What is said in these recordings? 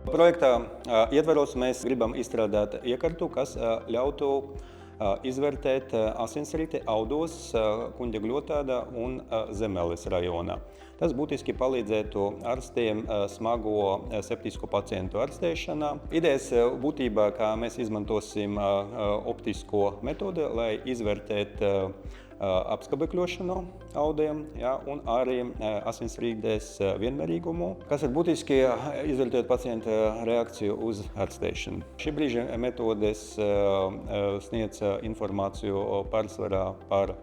Projektā ietvaros mēs gribam izstrādāt iekartu, kas ļautu izvērtēt asinsriti Audos, Kuņģa Gļotādā un Zemeles rajonā. Tas būtiski palīdzētu ārstiem smago septisko pacientu ārstēšanā. Idejas būtībā, kā mēs izmantosim optisko metodi, lai izvērtētu apskabekļošanu audiem, un arī asinsrīdes vienmērīgumu, kas ir būtiski izvērtēt pacienta reakciju uz ārstēšanu. Šī brīža metodes sniedz informāciju pārsvarā par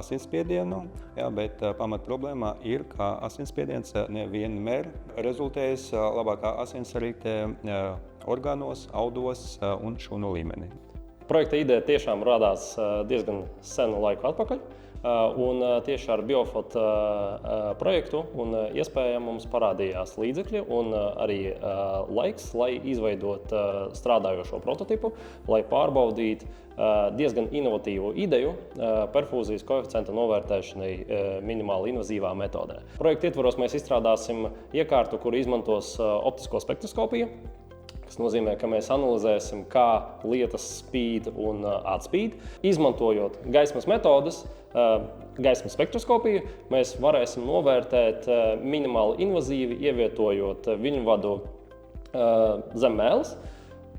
asinsspiedienu, bet pamat problēma ir, ka asinsspiediens nevienmēr rezultējas labākā asinsrite orgānos, audos un šūnu līmenī. Projekta ideja tiešām radās diezgan senu laiku atpakaļ, un tieši ar Biofot projektu un iespējām mums parādījās līdzekļi un arī laiks, lai izveidot strādājošo prototipu, lai pārbaudītu diezgan inovatīvu ideju perfūzijas koeficienta novērtēšanai minimāli invazīvā metodē. Projekta ietvaros mēs izstrādāsim iekārtu, kur izmantos optisko spektroskopiju, kas nozīmē, ka mēs analizēsim, kā lietas spīd un atspīd. Izmantojot gaismas metodes, gaismas spektroskopiju, mēs varēsim novērtēt minimāli invazīvi, ievietojot viļņvadu zem mēles,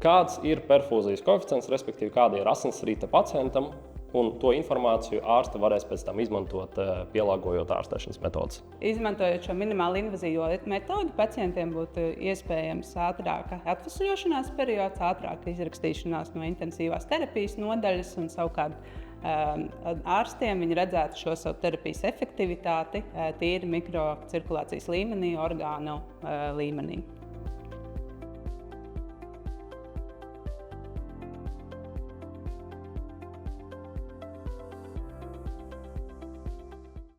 kāds ir perfūzijas koeficients, respektīvi kāda ir asinsrīte pacientam, un to informāciju ārste varēs pēc tam izmantot, pielāgojot ārstēšanas metodes. Izmantojot šo minimāli invazīvo metodi, pacientiem būtu iespējams ātrāka atvesļošanās periods, ātrāka izrakstīšanās no intensīvās terapijas nodaļas, un savukārt ārstiem viņi redzētu šo savu terapijas efektivitāti tīri mikrocirkulācijas līmenī, orgānu līmenī.